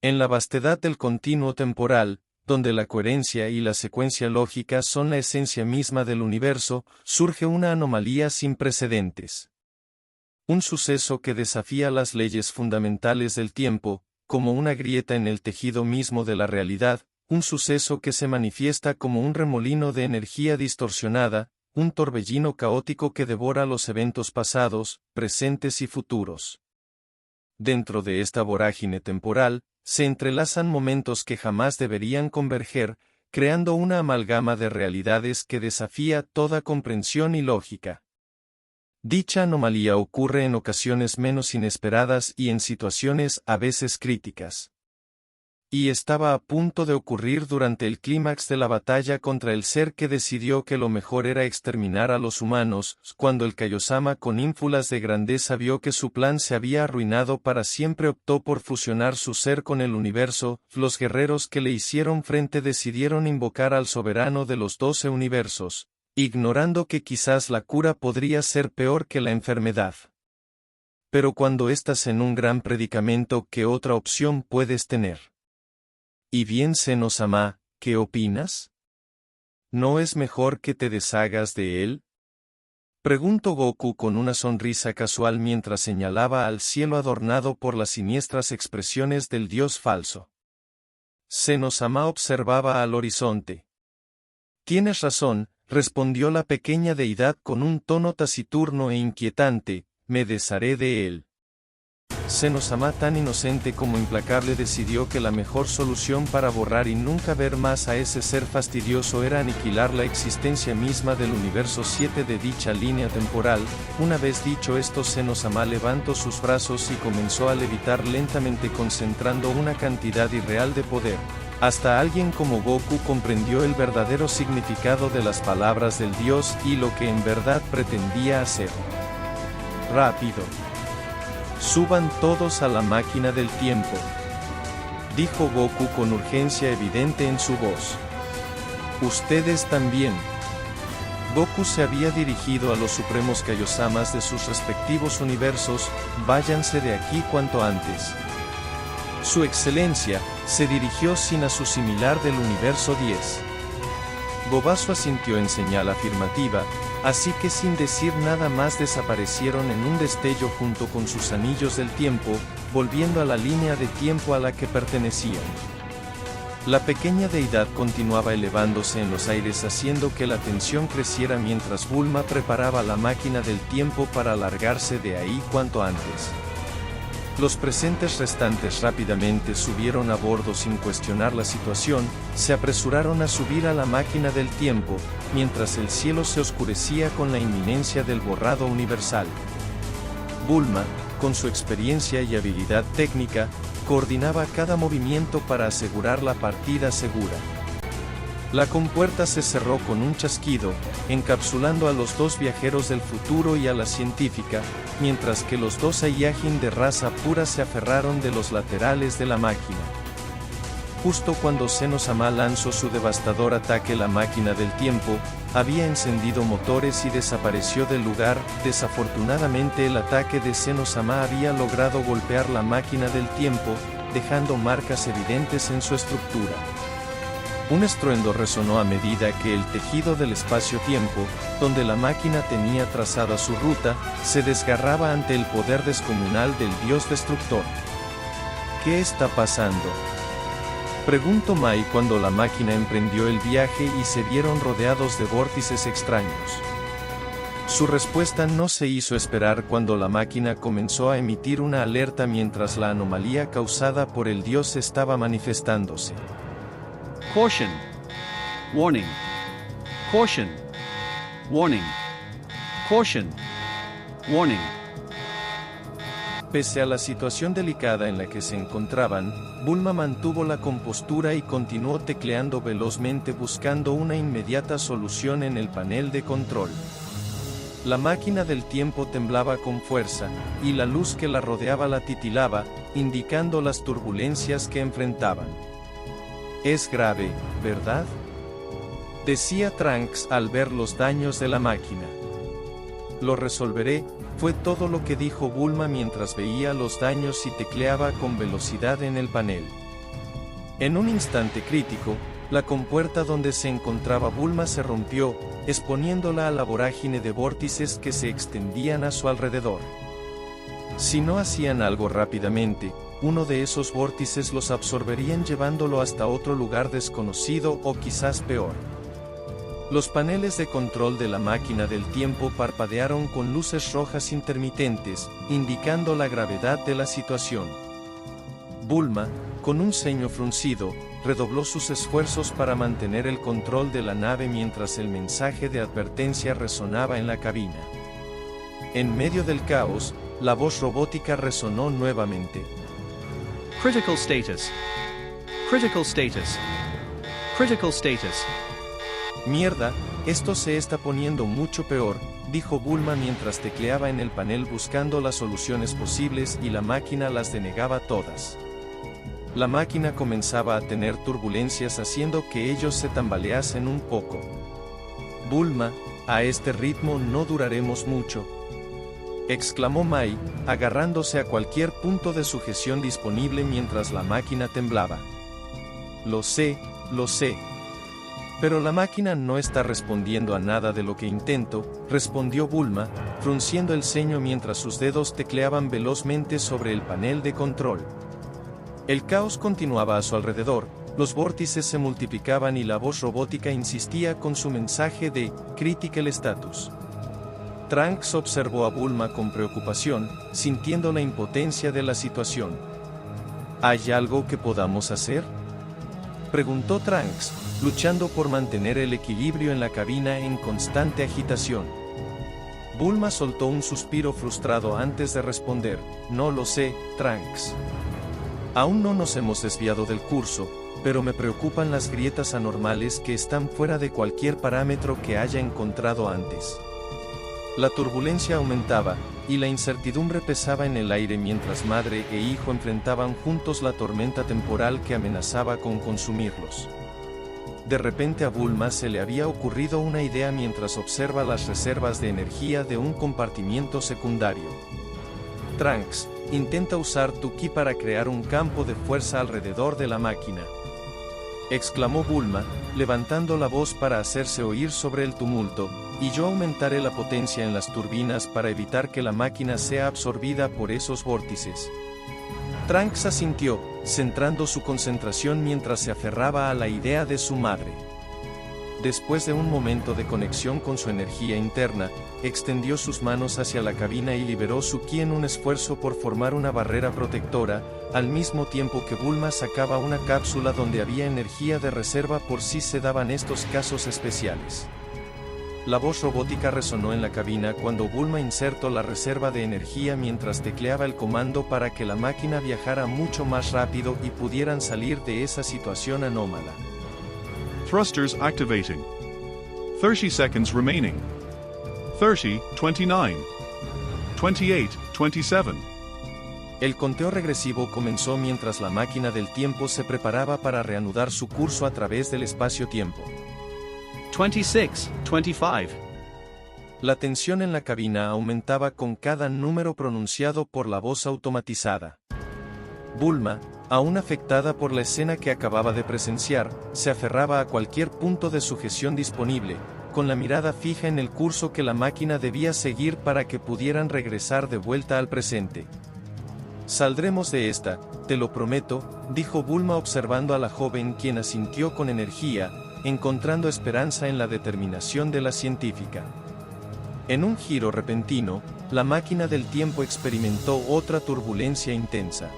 En la vastedad del continuo temporal, donde la coherencia y la secuencia lógica son la esencia misma del universo, surge una anomalía sin precedentes. Un suceso que desafía las leyes fundamentales del tiempo, como una grieta en el tejido mismo de la realidad, un suceso que se manifiesta como un remolino de energía distorsionada, un torbellino caótico que devora los eventos pasados, presentes y futuros. Dentro de esta vorágine temporal, se entrelazan momentos que jamás deberían converger, creando una amalgama de realidades que desafía toda comprensión y lógica. Dicha anomalía ocurre en ocasiones menos inesperadas y en situaciones a veces críticas. Y estaba a punto de ocurrir durante el clímax de la batalla contra el ser que decidió que lo mejor era exterminar a los humanos, cuando el Kaiosama con ínfulas de grandeza vio que su plan se había arruinado para siempre. Optó por fusionar su ser con el universo. Los guerreros que le hicieron frente decidieron invocar al soberano de los 12 universos, ignorando que quizás la cura podría ser peor que la enfermedad. Pero cuando estás en un gran predicamento, ¿qué otra opción puedes tener? Y bien, Senno-sama, ¿qué opinas? ¿No es mejor que te deshagas de él? Preguntó Goku con una sonrisa casual mientras señalaba al cielo adornado por las siniestras expresiones del dios falso. Senno-sama observaba al horizonte. Tienes razón, respondió la pequeña deidad con un tono taciturno e inquietante, me desharé de él. Senno-sama, tan inocente como implacable, decidió que la mejor solución para borrar y nunca ver más a ese ser fastidioso era aniquilar la existencia misma del universo 7 de dicha línea temporal. Una vez dicho esto, Senno-sama levantó sus brazos y comenzó a levitar lentamente, concentrando una cantidad irreal de poder. Hasta alguien como Goku comprendió el verdadero significado de las palabras del dios y lo que en verdad pretendía hacer. Rápido. Suban todos a la máquina del tiempo, dijo Goku con urgencia evidente en su voz. Ustedes también. Goku se había dirigido a los supremos Kaiosamas de sus respectivos universos. Váyanse de aquí cuanto antes. Su excelencia se dirigió sin a su similar del universo 10. Gobasu asintió en señal afirmativa, así que sin decir nada más desaparecieron en un destello junto con sus anillos del tiempo, volviendo a la línea de tiempo a la que pertenecían. La pequeña deidad continuaba elevándose en los aires, haciendo que la tensión creciera mientras Bulma preparaba la máquina del tiempo para largarse de ahí cuanto antes. Los presentes restantes rápidamente subieron a bordo sin cuestionar la situación, se apresuraron a subir a la máquina del tiempo, mientras el cielo se oscurecía con la inminencia del borrado universal. Bulma, con su experiencia y habilidad técnica, coordinaba cada movimiento para asegurar la partida segura. La compuerta se cerró con un chasquido, encapsulando a los dos viajeros del futuro y a la científica, mientras que los dos Saiyajin de raza pura se aferraron de los laterales de la máquina. Justo cuando Senno-sama lanzó su devastador ataque, la máquina del tiempo había encendido motores y desapareció del lugar. Desafortunadamente, el ataque de Senno-sama había logrado golpear la máquina del tiempo, dejando marcas evidentes en su estructura. Un estruendo resonó a medida que el tejido del espacio-tiempo, donde la máquina tenía trazada su ruta, se desgarraba ante el poder descomunal del dios destructor. ¿Qué está pasando?, preguntó Mai cuando la máquina emprendió el viaje y se vieron rodeados de vórtices extraños. Su respuesta no se hizo esperar cuando la máquina comenzó a emitir una alerta mientras la anomalía causada por el dios estaba manifestándose. Caution. Warning. Caution. Warning. Caution. Warning. Pese a la situación delicada en la que se encontraban, Bulma mantuvo la compostura y continuó tecleando velozmente buscando una inmediata solución en el panel de control. La máquina del tiempo temblaba con fuerza, y la luz que la rodeaba la titilaba, indicando las turbulencias que enfrentaban. Es grave, ¿verdad?, decía Trunks al ver los daños de la máquina. Lo resolveré, fue todo lo que dijo Bulma mientras veía los daños y tecleaba con velocidad en el panel. En un instante crítico, la compuerta donde se encontraba Bulma se rompió, exponiéndola a la vorágine de vórtices que se extendían a su alrededor. Si no hacían algo rápidamente, uno de esos vórtices los absorberían llevándolo hasta otro lugar desconocido o quizás peor. Los paneles de control de la máquina del tiempo parpadearon con luces rojas intermitentes, indicando la gravedad de la situación. Bulma, con un ceño fruncido, redobló sus esfuerzos para mantener el control de la nave mientras el mensaje de advertencia resonaba en la cabina. En medio del caos, la voz robótica resonó nuevamente. Critical status. Critical status. Critical status. Mierda, esto se está poniendo mucho peor, dijo Bulma mientras tecleaba en el panel buscando las soluciones posibles y la máquina las denegaba todas. La máquina comenzaba a tener turbulencias haciendo que ellos se tambaleasen un poco. Bulma, a este ritmo no duraremos mucho, exclamó Mai, agarrándose a cualquier punto de sujeción disponible mientras la máquina temblaba. Lo sé, pero la máquina no está respondiendo a nada de lo que intento, respondió Bulma, frunciendo el ceño mientras sus dedos tecleaban velozmente sobre el panel de control. El caos continuaba a su alrededor, los vórtices se multiplicaban y la voz robótica insistía con su mensaje de Critical Status. Trunks observó a Bulma con preocupación, sintiendo la impotencia de la situación. ¿Hay algo que podamos hacer?, preguntó Trunks, luchando por mantener el equilibrio en la cabina en constante agitación. Bulma soltó un suspiro frustrado antes de responder, no lo sé, Trunks. Aún no nos hemos desviado del curso, pero me preocupan las grietas anormales que están fuera de cualquier parámetro que haya encontrado antes. La turbulencia aumentaba, y la incertidumbre pesaba en el aire mientras madre e hijo enfrentaban juntos la tormenta temporal que amenazaba con consumirlos. De repente a Bulma se le había ocurrido una idea mientras observa las reservas de energía de un compartimiento secundario. Trunks, intenta usar tu ki para crear un campo de fuerza alrededor de la máquina, exclamó Bulma, levantando la voz para hacerse oír sobre el tumulto, y yo aumentaré la potencia en las turbinas para evitar que la máquina sea absorbida por esos vórtices. Trunks asintió, centrando su concentración mientras se aferraba a la idea de su madre. Después de un momento de conexión con su energía interna, extendió sus manos hacia la cabina y liberó su ki en un esfuerzo por formar una barrera protectora, al mismo tiempo que Bulma sacaba una cápsula donde había energía de reserva por si se daban estos casos especiales. La voz robótica resonó en la cabina cuando Bulma insertó la reserva de energía mientras tecleaba el comando para que la máquina viajara mucho más rápido y pudieran salir de esa situación anómala. Thrusters activating. 30 seconds remaining. 30, 29. 28, 27. El conteo regresivo comenzó mientras la máquina del tiempo se preparaba para reanudar su curso a través del espacio-tiempo. 26, 25. La tensión en la cabina aumentaba con cada número pronunciado por la voz automatizada. Bulma, aún afectada por la escena que acababa de presenciar, se aferraba a cualquier punto de sujeción disponible, con la mirada fija en el curso que la máquina debía seguir para que pudieran regresar de vuelta al presente. Saldremos de esta, te lo prometo, dijo Bulma observando a la joven quien asintió con energía, encontrando esperanza en la determinación de la científica. En un giro repentino, la máquina del tiempo experimentó otra turbulencia intensa.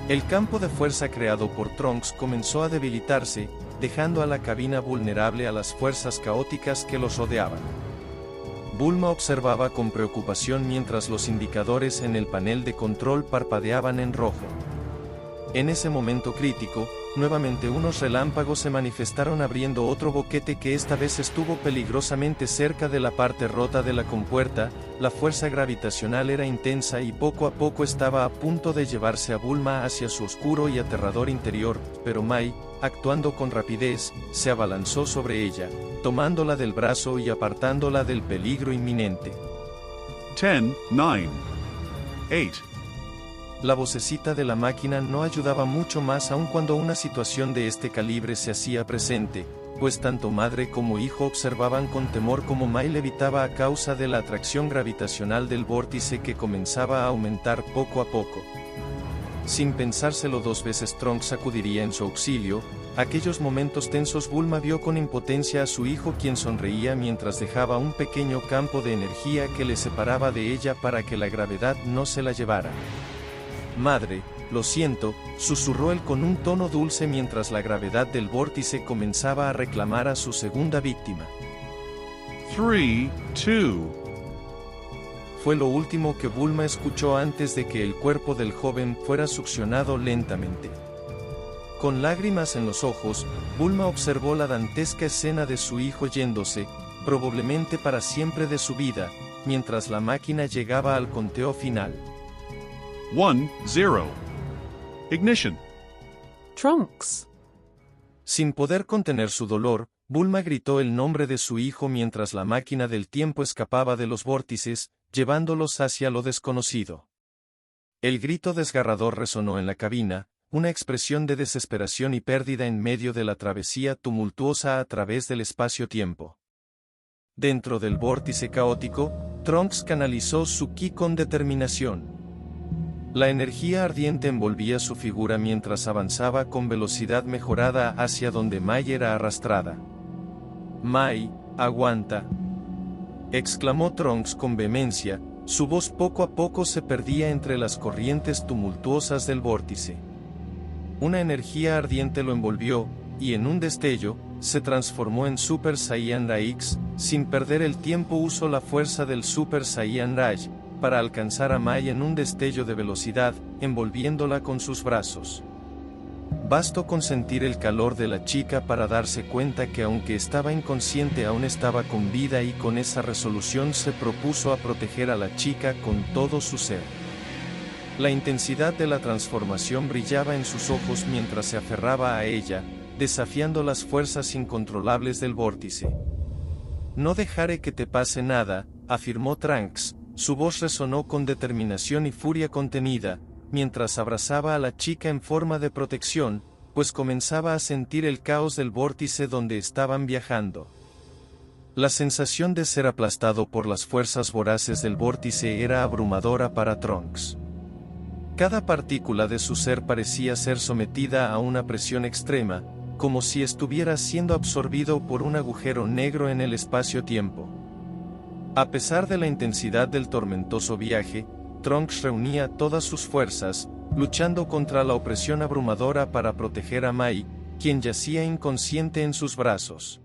El campo de fuerza creado por Trunks comenzó a debilitarse, dejando a la cabina vulnerable a las fuerzas caóticas que los rodeaban. Bulma observaba con preocupación mientras los indicadores en el panel de control parpadeaban en rojo. En ese momento crítico, nuevamente unos relámpagos se manifestaron abriendo otro boquete que esta vez estuvo peligrosamente cerca de la parte rota de la compuerta. La fuerza gravitacional era intensa y poco a poco estaba a punto de llevarse a Bulma hacia su oscuro y aterrador interior, pero Mai, actuando con rapidez, se abalanzó sobre ella, tomándola del brazo y apartándola del peligro inminente. 10, 9, 8. La vocecita de la máquina no ayudaba mucho más aun cuando una situación de este calibre se hacía presente, pues tanto madre como hijo observaban con temor cómo Mai levitaba a causa de la atracción gravitacional del vórtice que comenzaba a aumentar poco a poco. Sin pensárselo dos veces, Trunks acudiría en su auxilio. Aquellos momentos tensos, Bulma vio con impotencia a su hijo, quien sonreía mientras dejaba un pequeño campo de energía que le separaba de ella para que la gravedad no se la llevara. Madre, lo siento, susurró él con un tono dulce mientras la gravedad del vórtice comenzaba a reclamar a su segunda víctima. 3, 2. Fue lo último que Bulma escuchó antes de que el cuerpo del joven fuera succionado lentamente. Con lágrimas en los ojos, Bulma observó la dantesca escena de su hijo yéndose, probablemente para siempre de su vida, mientras la máquina llegaba al conteo final. 1, 0. Ignition. Trunks. Sin poder contener su dolor, Bulma gritó el nombre de su hijo mientras la máquina del tiempo escapaba de los vórtices, llevándolos hacia lo desconocido. El grito desgarrador resonó en la cabina, una expresión de desesperación y pérdida en medio de la travesía tumultuosa a través del espacio-tiempo. Dentro del vórtice caótico, Trunks canalizó su ki con determinación. La energía ardiente envolvía su figura mientras avanzaba con velocidad mejorada hacia donde Mai era arrastrada. «Mai, aguanta», exclamó Trunks con vehemencia, su voz poco a poco se perdía entre las corrientes tumultuosas del vórtice. Una energía ardiente lo envolvió, y en un destello, se transformó en Super Saiyan X. Sin perder el tiempo usó la fuerza del Super Saiyan Raj para alcanzar a Mai en un destello de velocidad, envolviéndola con sus brazos. Bastó con sentir el calor de la chica para darse cuenta que aunque estaba inconsciente aún estaba con vida, y con esa resolución se propuso a proteger a la chica con todo su ser. La intensidad de la transformación brillaba en sus ojos mientras se aferraba a ella, desafiando las fuerzas incontrolables del vórtice. «No dejaré que te pase nada», afirmó Trunks. Su voz resonó con determinación y furia contenida, mientras abrazaba a la chica en forma de protección, pues comenzaba a sentir el caos del vórtice donde estaban viajando. La sensación de ser aplastado por las fuerzas voraces del vórtice era abrumadora para Trunks. Cada partícula de su ser parecía ser sometida a una presión extrema, como si estuviera siendo absorbido por un agujero negro en el espacio-tiempo. A pesar de la intensidad del tormentoso viaje, Trunks reunía todas sus fuerzas, luchando contra la opresión abrumadora para proteger a Mai, quien yacía inconsciente en sus brazos.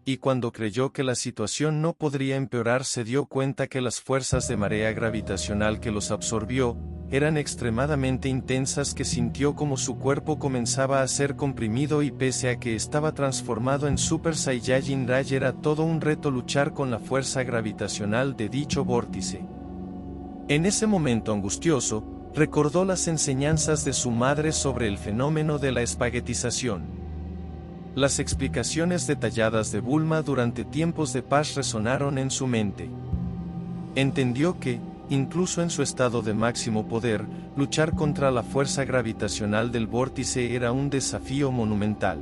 Y cuando creyó que la situación no podría empeorar, se dio cuenta que las fuerzas de marea gravitacional que los absorbió eran extremadamente intensas, que sintió como su cuerpo comenzaba a ser comprimido, y pese a que estaba transformado en Super Saiyajin Raj, era todo un reto luchar con la fuerza gravitacional de dicho vórtice. En ese momento angustioso, recordó las enseñanzas de su madre sobre el fenómeno de la espaguetización. Las explicaciones detalladas de Bulma durante tiempos de paz resonaron en su mente. Entendió que, incluso en su estado de máximo poder, luchar contra la fuerza gravitacional del vórtice era un desafío monumental.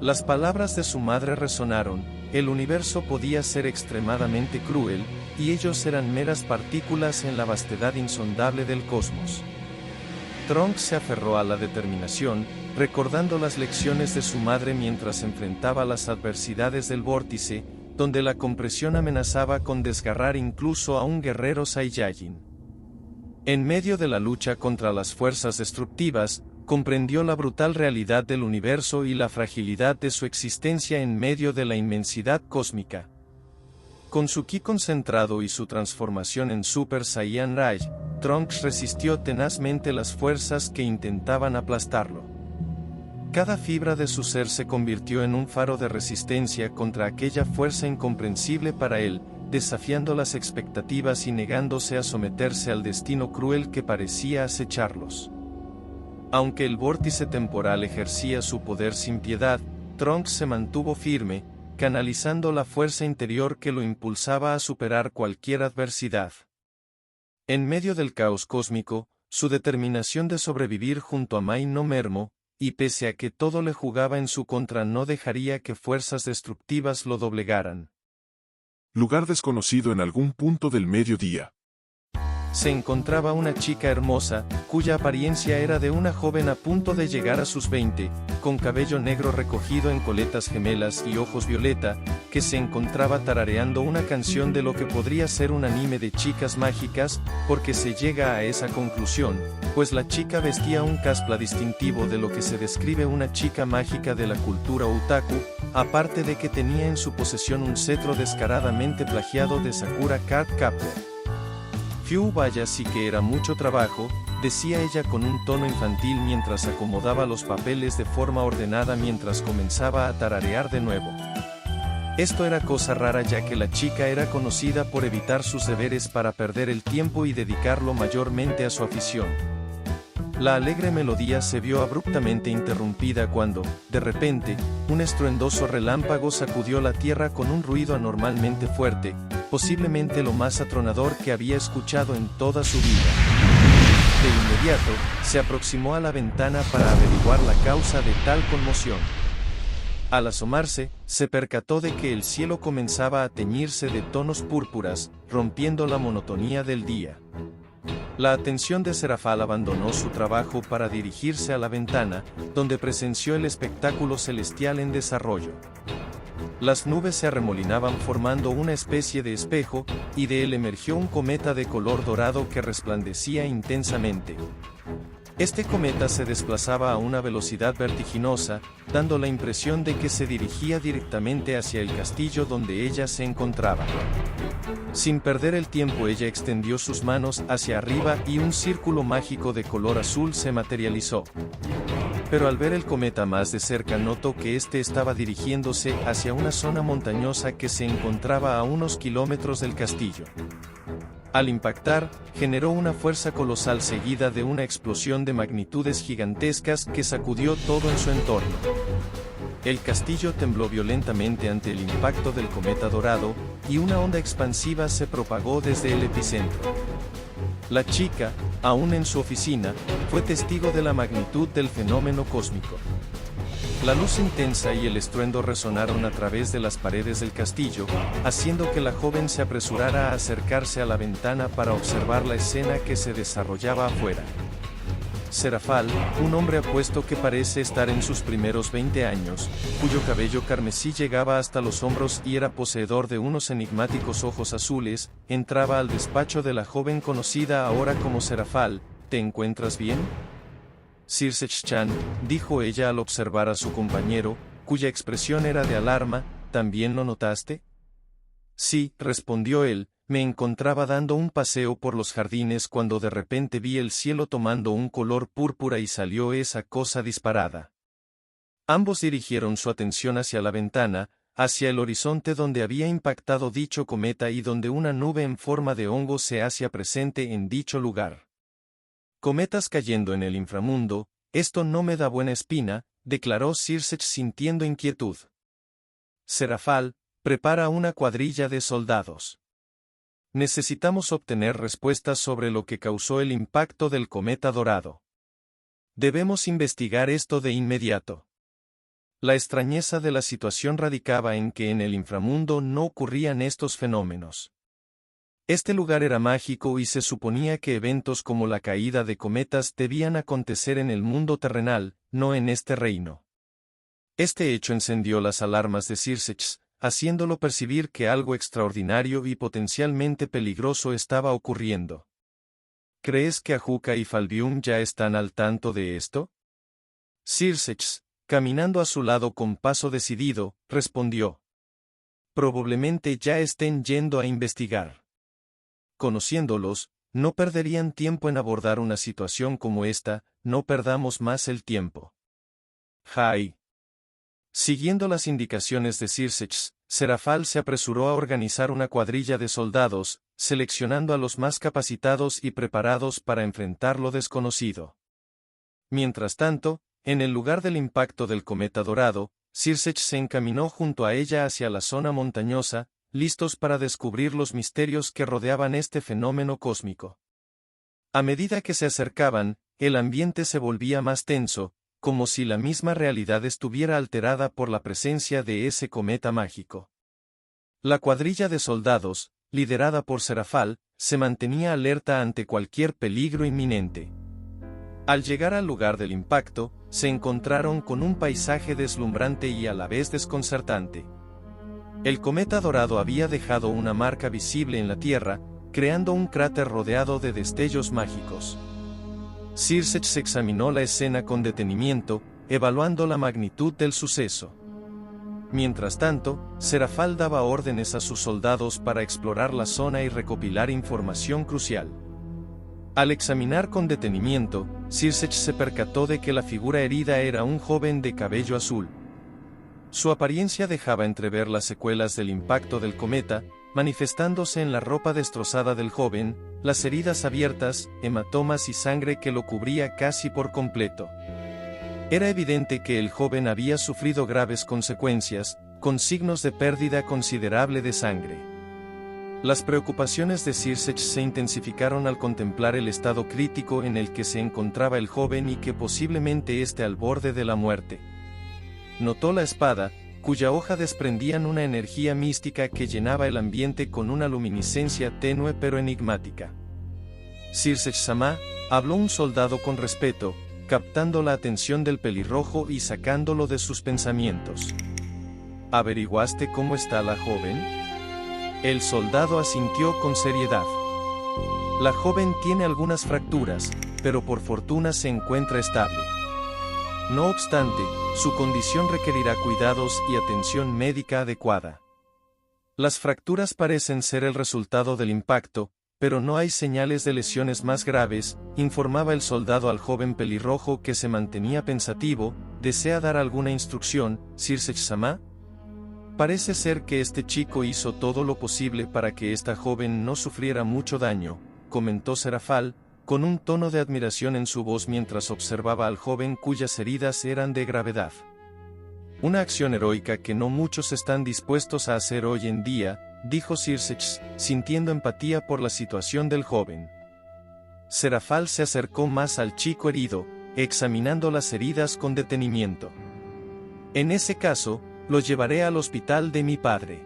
Las palabras de su madre resonaron: el universo podía ser extremadamente cruel, y ellos eran meras partículas en la vastedad insondable del cosmos. Trunks se aferró a la determinación, recordando las lecciones de su madre mientras enfrentaba las adversidades del vórtice, donde la compresión amenazaba con desgarrar incluso a un guerrero Saiyajin. En medio de la lucha contra las fuerzas destructivas, comprendió la brutal realidad del universo y la fragilidad de su existencia en medio de la inmensidad cósmica. Con su ki concentrado y su transformación en Super Saiyan Raj, Trunks resistió tenazmente las fuerzas que intentaban aplastarlo. Cada fibra de su ser se convirtió en un faro de resistencia contra aquella fuerza incomprensible para él, desafiando las expectativas y negándose a someterse al destino cruel que parecía acecharlos. Aunque el vórtice temporal ejercía su poder sin piedad, Trunks se mantuvo firme, canalizando la fuerza interior que lo impulsaba a superar cualquier adversidad. En medio del caos cósmico, su determinación de sobrevivir junto a Mai no mermó, y pese a que todo le jugaba en su contra no dejaría que fuerzas destructivas lo doblegaran. Lugar desconocido en algún punto del mediodía. Se encontraba una chica hermosa, cuya apariencia era de una joven a punto de llegar a sus 20, con cabello negro recogido en coletas gemelas y ojos violeta, que se encontraba tarareando una canción de lo que podría ser un anime de chicas mágicas, porque se llega a esa conclusión, pues la chica vestía un cosplay distintivo de lo que se describe una chica mágica de la cultura otaku, aparte de que tenía en su posesión un cetro descaradamente plagiado de Sakura Card Captor. Fiu, vaya, sí que era mucho trabajo, decía ella con un tono infantil mientras acomodaba los papeles de forma ordenada mientras comenzaba a tararear de nuevo. Esto era cosa rara ya que la chica era conocida por evitar sus deberes para perder el tiempo y dedicarlo mayormente a su afición. La alegre melodía se vio abruptamente interrumpida cuando, de repente, un estruendoso relámpago sacudió la tierra con un ruido anormalmente fuerte, posiblemente lo más atronador que había escuchado en toda su vida. De inmediato, se aproximó a la ventana para averiguar la causa de tal conmoción. Al asomarse, se percató de que el cielo comenzaba a teñirse de tonos púrpuras, rompiendo la monotonía del día. La atención de Serafal abandonó su trabajo para dirigirse a la ventana, donde presenció el espectáculo celestial en desarrollo. Las nubes se arremolinaban formando una especie de espejo, y de él emergió un cometa de color dorado que resplandecía intensamente. Este cometa se desplazaba a una velocidad vertiginosa, dando la impresión de que se dirigía directamente hacia el castillo donde ella se encontraba. Sin perder el tiempo ella extendió sus manos hacia arriba y un círculo mágico de color azul se materializó. Pero al ver el cometa más de cerca notó que éste estaba dirigiéndose hacia una zona montañosa que se encontraba a unos kilómetros del castillo. Al impactar, generó una fuerza colosal seguida de una explosión de magnitudes gigantescas que sacudió todo en su entorno. El castillo tembló violentamente ante el impacto del cometa dorado, y una onda expansiva se propagó desde el epicentro. La chica, aún en su oficina, fue testigo de la magnitud del fenómeno cósmico. La luz intensa y el estruendo resonaron a través de las paredes del castillo, haciendo que la joven se apresurara a acercarse a la ventana para observar la escena que se desarrollaba afuera. Serafal, un hombre apuesto que parece estar en sus primeros 20 años, cuyo cabello carmesí llegaba hasta los hombros y era poseedor de unos enigmáticos ojos azules, entraba al despacho de la joven conocida ahora como Serafal. ¿Te encuentras bien? Circe-chan, dijo ella al observar a su compañero, cuya expresión era de alarma. ¿También lo notaste? Sí, respondió él, me encontraba dando un paseo por los jardines cuando de repente vi el cielo tomando un color púrpura y salió esa cosa disparada. Ambos dirigieron su atención hacia la ventana, hacia el horizonte donde había impactado dicho cometa y donde una nube en forma de hongo se hacía presente en dicho lugar. Cometas cayendo en el inframundo, esto no me da buena espina, declaró Circe sintiendo inquietud. Serafal, prepara una cuadrilla de soldados. Necesitamos obtener respuestas sobre lo que causó el impacto del cometa dorado. Debemos investigar esto de inmediato. La extrañeza de la situación radicaba en que en el inframundo no ocurrían estos fenómenos. Este lugar era mágico y se suponía que eventos como la caída de cometas debían acontecer en el mundo terrenal, no en este reino. Este hecho encendió las alarmas de Circe, haciéndolo percibir que algo extraordinario y potencialmente peligroso estaba ocurriendo. ¿Crees que Ajuka y Falbium ya están al tanto de esto? Circe, caminando a su lado con paso decidido, respondió. Probablemente ya estén yendo a investigar. Conociéndolos, no perderían tiempo en abordar una situación como esta, no perdamos más el tiempo. Jai. Siguiendo las indicaciones de Circe, Serafal se apresuró a organizar una cuadrilla de soldados, seleccionando a los más capacitados y preparados para enfrentar lo desconocido. Mientras tanto, en el lugar del impacto del cometa dorado, Circe se encaminó junto a ella hacia la zona montañosa, listos para descubrir los misterios que rodeaban este fenómeno cósmico. A medida que se acercaban, el ambiente se volvía más tenso, como si la misma realidad estuviera alterada por la presencia de ese cometa mágico. La cuadrilla de soldados, liderada por Serafal, se mantenía alerta ante cualquier peligro inminente. Al llegar al lugar del impacto, se encontraron con un paisaje deslumbrante y a la vez desconcertante. El cometa dorado había dejado una marca visible en la Tierra, creando un cráter rodeado de destellos mágicos. Circech examinó la escena con detenimiento, evaluando la magnitud del suceso. Mientras tanto, Serafal daba órdenes a sus soldados para explorar la zona y recopilar información crucial. Al examinar con detenimiento, Circech se percató de que la figura herida era un joven de cabello azul. Su apariencia dejaba entrever las secuelas del impacto del cometa, manifestándose en la ropa destrozada del joven, las heridas abiertas, hematomas y sangre que lo cubría casi por completo. Era evidente que el joven había sufrido graves consecuencias, con signos de pérdida considerable de sangre. Las preocupaciones de Circech se intensificaron al contemplar el estado crítico en el que se encontraba el joven y que posiblemente esté al borde de la muerte. Notó la espada, cuya hoja desprendían una energía mística que llenaba el ambiente con una luminiscencia tenue pero enigmática. Circech-sama, habló un soldado con respeto, captando la atención del pelirrojo y sacándolo de sus pensamientos. ¿Averiguaste cómo está la joven? El soldado asintió con seriedad. La joven tiene algunas fracturas, pero por fortuna se encuentra estable. No obstante, su condición requerirá cuidados y atención médica adecuada. Las fracturas parecen ser el resultado del impacto, pero no hay señales de lesiones más graves, informaba el soldado al joven pelirrojo que se mantenía pensativo. ¿Desea dar alguna instrucción, Circech-sama? Parece ser que este chico hizo todo lo posible para que esta joven no sufriera mucho daño, comentó Serafal, con un tono de admiración en su voz mientras observaba al joven cuyas heridas eran de gravedad. Una acción heroica que no muchos están dispuestos a hacer hoy en día, dijo Circech, sintiendo empatía por la situación del joven. Serafal se acercó más al chico herido, examinando las heridas con detenimiento. En ese caso, lo llevaré al hospital de mi padre.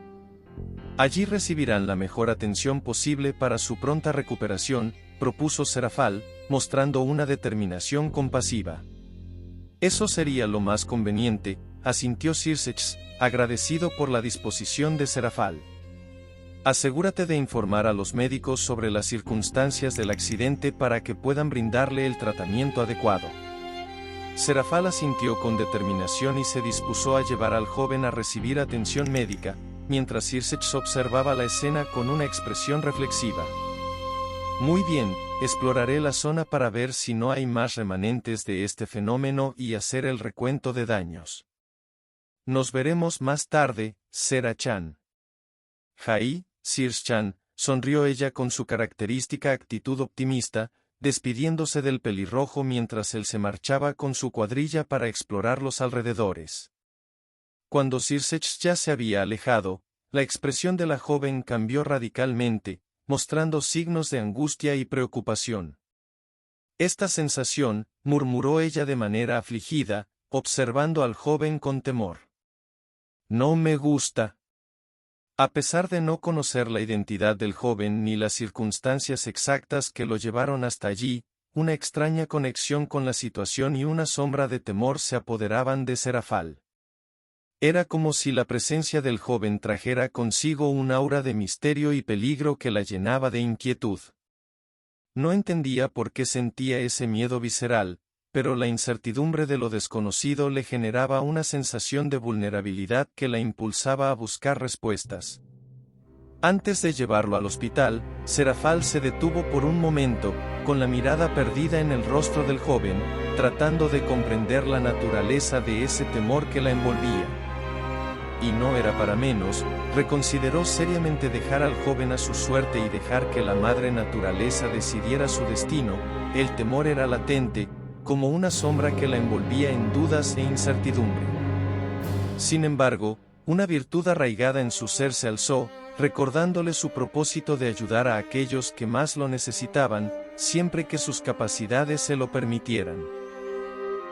Allí recibirán la mejor atención posible para su pronta recuperación, propuso Serafal, mostrando una determinación compasiva. Eso sería lo más conveniente, asintió Circech, agradecido por la disposición de Serafal. Asegúrate de informar a los médicos sobre las circunstancias del accidente para que puedan brindarle el tratamiento adecuado. Serafal asintió con determinación y se dispuso a llevar al joven a recibir atención médica, mientras Circech observaba la escena con una expresión reflexiva. Muy bien, exploraré la zona para ver si no hay más remanentes de este fenómeno y hacer el recuento de daños. Nos veremos más tarde, Sera-chan. Jai, Circe-chan, sonrió ella con su característica actitud optimista, despidiéndose del pelirrojo mientras él se marchaba con su cuadrilla para explorar los alrededores. Cuando Circech ya se había alejado, la expresión de la joven cambió radicalmente, mostrando signos de angustia y preocupación. Esta sensación, murmuró ella de manera afligida, observando al joven con temor. No me gusta. A pesar de no conocer la identidad del joven ni las circunstancias exactas que lo llevaron hasta allí, una extraña conexión con la situación y una sombra de temor se apoderaban de Serafal. Era como si la presencia del joven trajera consigo un aura de misterio y peligro que la llenaba de inquietud. No entendía por qué sentía ese miedo visceral, pero la incertidumbre de lo desconocido le generaba una sensación de vulnerabilidad que la impulsaba a buscar respuestas. Antes de llevarlo al hospital, Serafal se detuvo por un momento, con la mirada perdida en el rostro del joven, tratando de comprender la naturaleza de ese temor que la envolvía. Y no era para menos, reconsideró seriamente dejar al joven a su suerte y dejar que la madre naturaleza decidiera su destino. El temor era latente, como una sombra que la envolvía en dudas e incertidumbre. Sin embargo, una virtud arraigada en su ser se alzó, recordándole su propósito de ayudar a aquellos que más lo necesitaban, siempre que sus capacidades se lo permitieran.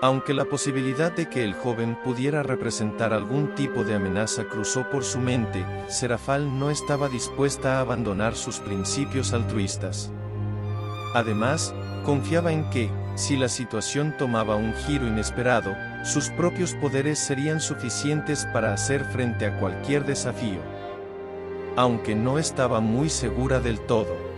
Aunque la posibilidad de que el joven pudiera representar algún tipo de amenaza cruzó por su mente, Serafal no estaba dispuesta a abandonar sus principios altruistas. Además, confiaba en que, si la situación tomaba un giro inesperado, sus propios poderes serían suficientes para hacer frente a cualquier desafío. Aunque no estaba muy segura del todo.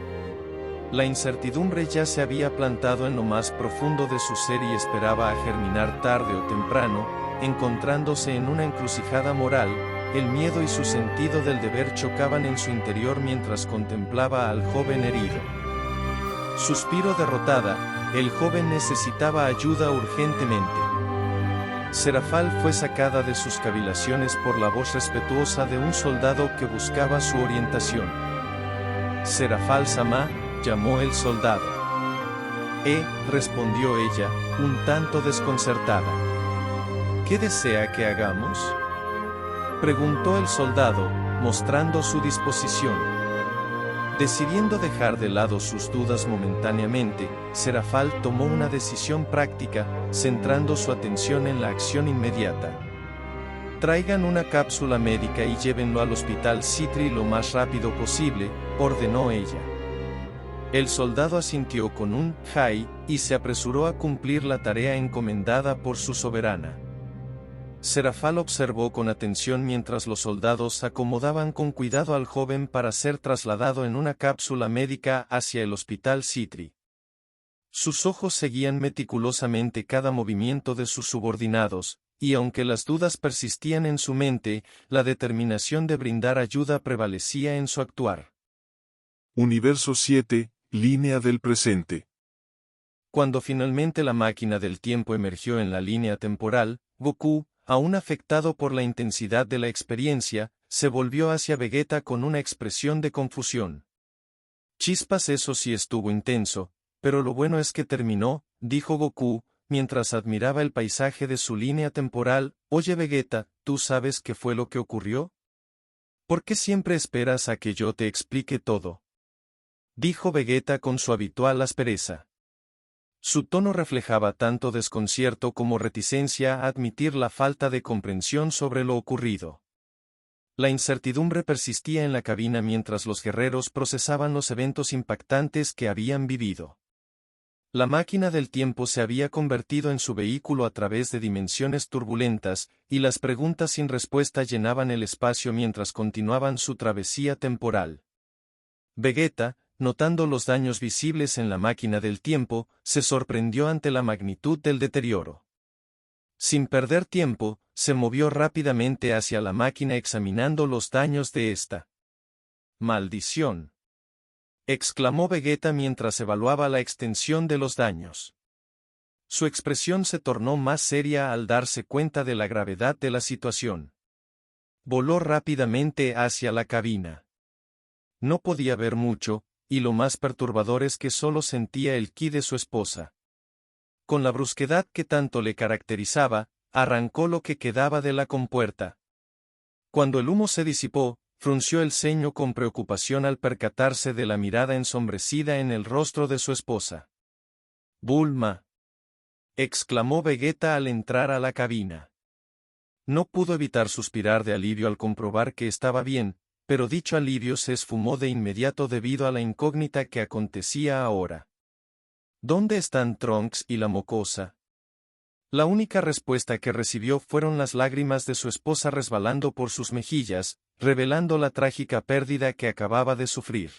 La incertidumbre ya se había plantado en lo más profundo de su ser y esperaba a germinar tarde o temprano, encontrándose en una encrucijada moral. El miedo y su sentido del deber chocaban en su interior mientras contemplaba al joven herido. Suspiro derrotada, el joven necesitaba ayuda urgentemente. Serafal fue sacada de sus cavilaciones por la voz respetuosa de un soldado que buscaba su orientación. Serafal Samá, llamó el soldado. Respondió ella, un tanto desconcertada. ¿Qué desea que hagamos? Preguntó el soldado, mostrando su disposición. Decidiendo dejar de lado sus dudas momentáneamente, Serafal tomó una decisión práctica, centrando su atención en la acción inmediata. Traigan una cápsula médica y llévenlo al hospital Citri lo más rápido posible, ordenó ella. El soldado asintió con un «Jai» y se apresuró a cumplir la tarea encomendada por su soberana. Serafal observó con atención mientras los soldados acomodaban con cuidado al joven para ser trasladado en una cápsula médica hacia el hospital Citri. Sus ojos seguían meticulosamente cada movimiento de sus subordinados, y aunque las dudas persistían en su mente, la determinación de brindar ayuda prevalecía en su actuar. Universo 7, línea del presente. Cuando finalmente la máquina del tiempo emergió en la línea temporal, Goku, aún afectado por la intensidad de la experiencia, se volvió hacia Vegeta con una expresión de confusión. Chispas, eso sí estuvo intenso, pero lo bueno es que terminó, dijo Goku, mientras admiraba el paisaje de su línea temporal. Oye Vegeta, ¿tú sabes qué fue lo que ocurrió? ¿Por qué siempre esperas a que yo te explique todo? Dijo Vegeta con su habitual aspereza. Su tono reflejaba tanto desconcierto como reticencia a admitir la falta de comprensión sobre lo ocurrido. La incertidumbre persistía en la cabina mientras los guerreros procesaban los eventos impactantes que habían vivido. La máquina del tiempo se había convertido en su vehículo a través de dimensiones turbulentas, y las preguntas sin respuesta llenaban el espacio mientras continuaban su travesía temporal. Vegeta, notando los daños visibles en la máquina del tiempo, se sorprendió ante la magnitud del deterioro. Sin perder tiempo, se movió rápidamente hacia la máquina examinando los daños de esta. ¡Maldición!, exclamó Vegeta mientras evaluaba la extensión de los daños. Su expresión se tornó más seria al darse cuenta de la gravedad de la situación. Voló rápidamente hacia la cabina. No podía ver mucho, y lo más perturbador es que solo sentía el ki de su esposa. Con la brusquedad que tanto le caracterizaba, arrancó lo que quedaba de la compuerta. Cuando el humo se disipó, frunció el ceño con preocupación al percatarse de la mirada ensombrecida en el rostro de su esposa. «Bulma», exclamó Vegeta al entrar a la cabina. No pudo evitar suspirar de alivio al comprobar que estaba bien, pero dicho alivio se esfumó de inmediato debido a la incógnita que acontecía ahora. ¿Dónde están Trunks y la mocosa? La única respuesta que recibió fueron las lágrimas de su esposa resbalando por sus mejillas, revelando la trágica pérdida que acababa de sufrir.